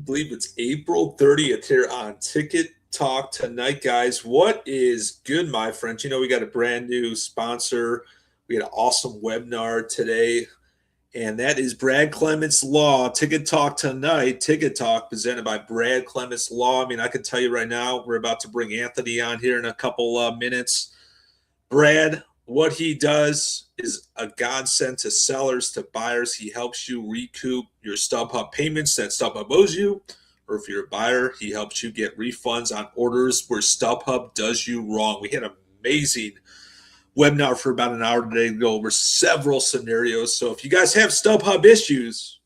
believe it's April 30th here on Ticket Talk tonight, guys. What is good, my friends? We got a brand new sponsor. We had an awesome webinar today, and that is Brad Clements Law. Ticket Talk tonight. Ticket Talk presented by Brad Clements Law. I can tell you right now, we're about to bring Anthony on here in a couple minutes. Brad, what he does is a godsend to sellers, to buyers. He helps you recoup your StubHub payments that StubHub owes you. Or if you're a buyer, he helps you get refunds on orders where StubHub does you wrong. We had an amazing webinar for about an hour today to go over several scenarios. So if you guys have StubHub issues,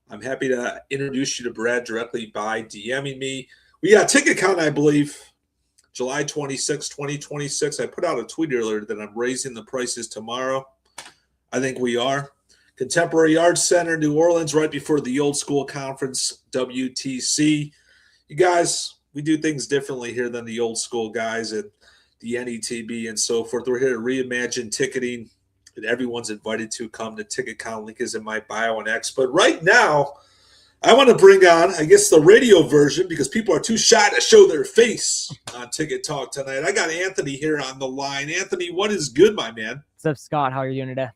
I'm happy to introduce you to Brad directly by DMing me. We got a ticket count, I believe, July 26, 2026. I put out a tweet earlier that I'm raising the prices tomorrow. I think we are. Contemporary Art Center, New Orleans, right before the Old School Conference, WTC. You guys, we do things differently here than the old school guys at the NETB and so forth. We're here to reimagine ticketing, and everyone's invited to come. The ticket count link is in my bio and X. But right now, I want to bring on, I guess, the radio version because people are too shy to show their face on Ticket Talk tonight. I got Anthony here on the line. Anthony, what is good, my man? What's up, Scott? How are you doing today?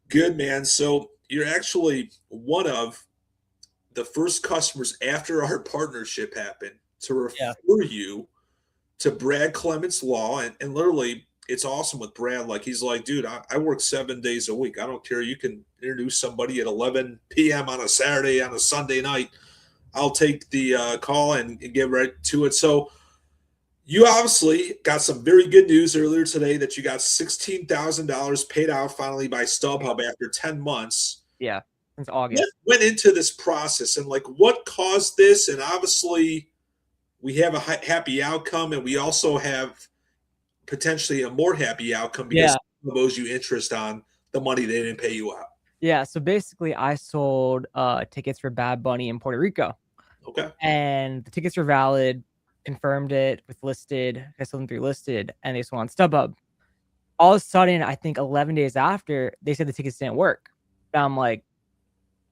Good, man. So you're actually one of the first customers after our partnership happened to refer you to Brad Clements Law. And literally, it's awesome with Brad. Like, he's like, dude, I work 7 days a week. I don't care. You can introduce somebody at 11 p.m. on a Saturday, on a Sunday night. I'll take the call and get right to it. So you obviously got some very good news earlier today that you got $16,000 paid out finally by StubHub after 10 months. Yeah, since August. What went into this process and what caused this? And obviously we have a happy outcome, and we also have potentially a more happy outcome because StubHub owes you interest on the money they didn't pay you out. Yeah, so basically I sold tickets for Bad Bunny in Puerto Rico. Okay. And the tickets were valid, confirmed it with listed, I sold them through listed, and they sold on StubHub. All of a sudden, I think 11 days after, they said the tickets didn't work. And I'm like,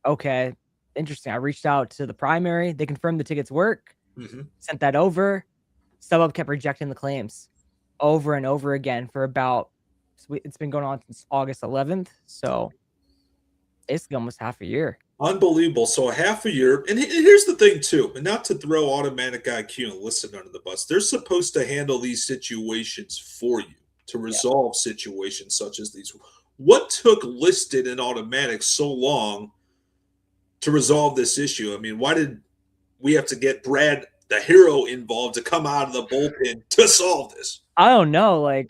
okay, interesting. I reached out to the primary. They confirmed the tickets work, sent that over. StubHub kept rejecting the claims over and over again for it's been going on since August 11th. So basically almost half a year. Unbelievable. So a half a year. And here's the thing, too, and not to throw Automatic IQ and Listen under the bus. They're supposed to handle these situations for you, to resolve situations such as these. What took Listed and Automatic so long to resolve this issue? Why did we have to get Brad, the hero, involved to come out of the bullpen to solve this? I don't know.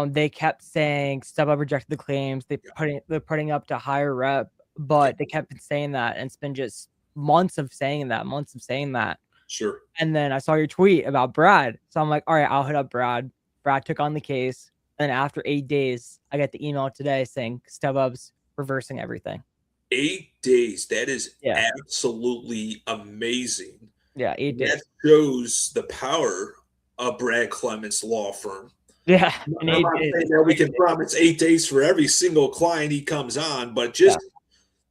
They kept saying StubHub rejected the claims. They're putting up to higher rep. But they kept saying that, and it's been just months of saying that. Sure. And then I saw your tweet about Brad. So I'm like, all right, I'll hit up Brad. Brad took on the case. And after 8 days, I got the email today saying StubHub's reversing everything. 8 days. That is absolutely amazing. Yeah, 8 days. That shows the power of Brad Clements Law Firm. Yeah. I'm not saying that we can promise 8 days for every single client he comes on, but just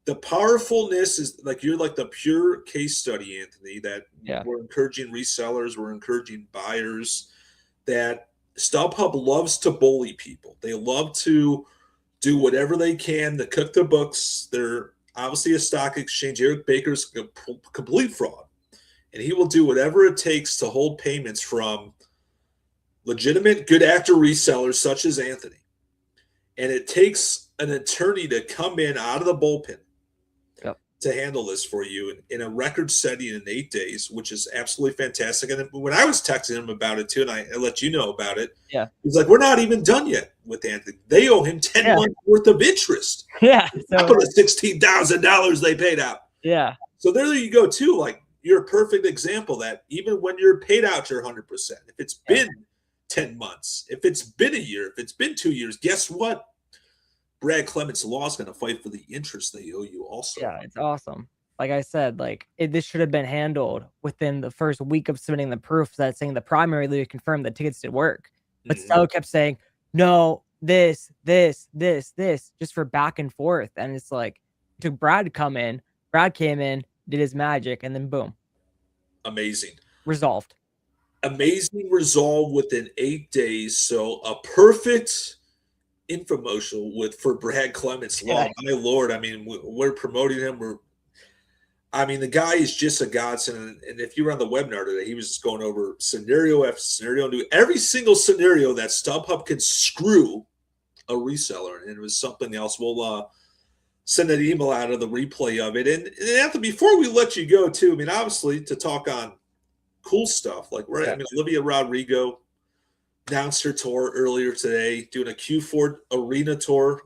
the powerfulness is you're like the pure case study, Anthony, that we're encouraging resellers, we're encouraging buyers, that StubHub loves to bully people. They love to do whatever they can to cook the books. They're obviously a stock exchange. Eric Baker's a complete fraud, and he will do whatever it takes to hold payments from legitimate good actor resellers such as Anthony. And it takes an attorney to come in out of the bullpen to handle this for you in a record setting in 8 days, which is absolutely fantastic. And when I was texting him about it too, and I let you know about it, he's like, we're not even done yet with Anthony. They owe him 10 months worth of interest. Yeah. So, not for the $16,000 they paid out. Yeah. So there you go too. You're a perfect example that even when you're paid out your 100%, if it's been 10 months, if it's been a year, if it's been 2 years, guess what? Brad Clements Law is going to fight for the interest they owe you also. Yeah, it's awesome. Like I said, this should have been handled within the first week of submitting the proof that saying the primary leader confirmed the tickets did work. But Stella kept saying, no, this, just for back and forth. And it's like, it took Brad to come in. Brad came in, did his magic, and then boom. Amazing. Resolved. Amazing resolve within 8 days. So a perfect infomercial for Brad Clements. Yeah. Law, my lord. I mean, we're promoting him. I mean, the guy is just a godsend. And if you were on the webinar today, he was just going over scenario after scenario, and do every single scenario that StubHub can screw a reseller. And it was something else. We'll send an email out of the replay of it. And Anthony, before we let you go, too, I mean, obviously, to talk on cool stuff, like, right? I mean, Olivia Rodrigo announced her tour earlier today, doing a Q4 arena tour,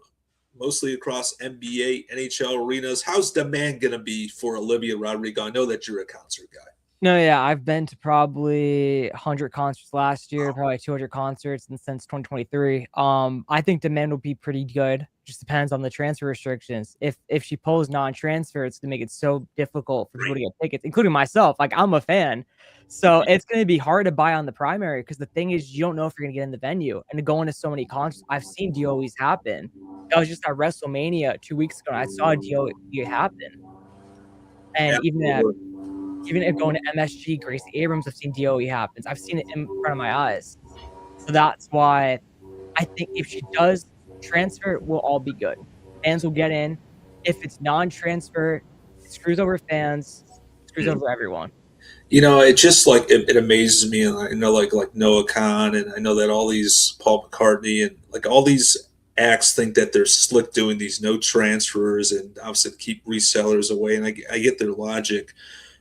mostly across NBA, NHL arenas. How's demand going to be for Olivia Rodrigo? I know that you're a concert guy. No, yeah, I've been to probably 100 concerts last year, probably 200 concerts, and since 2023. I think demand will be pretty good. Just depends on the transfer restrictions. If she pulls non-transfer, it's gonna make it so difficult for people to get tickets, including myself. Like, I'm a fan, so it's gonna be hard to buy on the primary because the thing is, you don't know if you're gonna get in the venue. And going to so many concerts, I've seen DOEs happen. That was just at WrestleMania 2 weeks ago, and I saw a DOE happen. And even if going to MSG, Gracie Abrams, I've seen DOE happens. I've seen it in front of my eyes. So that's why I think if she does transfer, we'll all be good. Fans will get in. If it's non-transfer, it screws over fans, screws over everyone. You know, it just like it amazes me, and I know like Noah Khan, and I know that all these Paul McCartney and like all these acts think that they're slick doing these no transfers and obviously to keep resellers away, and I get their logic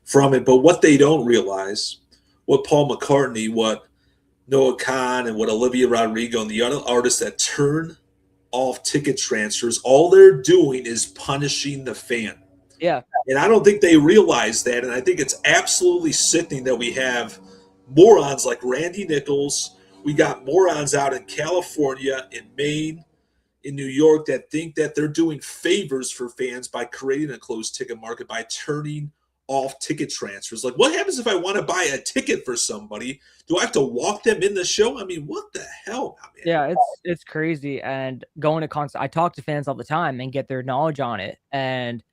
from it. But what they don't realize, what Paul McCartney, what Noah Khan, and what Olivia Rodrigo and the other artists that turn off ticket transfers, all they're doing is punishing the fan. Yeah. And I don't think they realize that. And I think it's absolutely sickening that we have morons like Randy Nichols. We got morons out in California, in Maine, in New York that think that they're doing favors for fans by creating a closed ticket market, by turning off ticket transfers. Like, what happens if I want to buy a ticket for somebody? Do I have to walk them in the show? I mean, what the hell, man? Yeah, it's crazy. And going to concerts, I talk to fans all the time and get their knowledge on it, and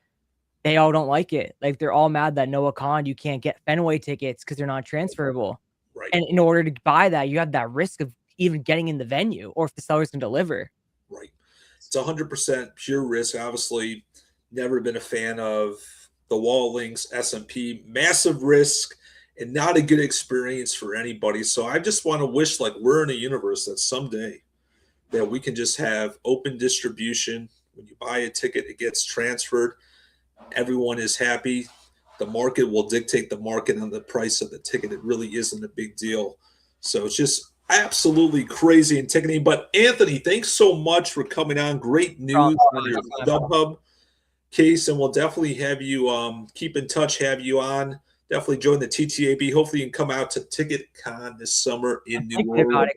they all don't like it. Like, they're all mad that Noah Khan, you can't get Fenway tickets because they're not transferable. Right. And in order to buy that, you have that risk of even getting in the venue or if the sellers can deliver. Right. It's 100% pure risk. Obviously, never been a fan of the wall links, S&P, massive risk and not a good experience for anybody. So I just want to wish like we're in a universe that someday that we can just have open distribution. When you buy a ticket, it gets transferred. Everyone is happy. The market will dictate the market on the price of the ticket. It really isn't a big deal. So it's just absolutely crazy and ticketing. But Anthony, thanks so much for coming on. Great news on your StubHub case, and we'll definitely have you keep in touch, have you on. Definitely join the TTAB. Hopefully you can come out to TicketCon this summer in New Orleans.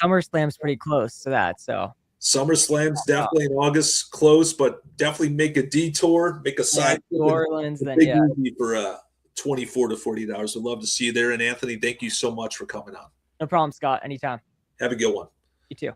SummerSlam's pretty close to that, so. SummerSlam's definitely in August, close, but definitely make a detour, make a side New Orleans, then for $24 to $40. We'd love to see you there. And Anthony, thank you so much for coming on. No problem, Scott. Anytime. Have a good one. You too.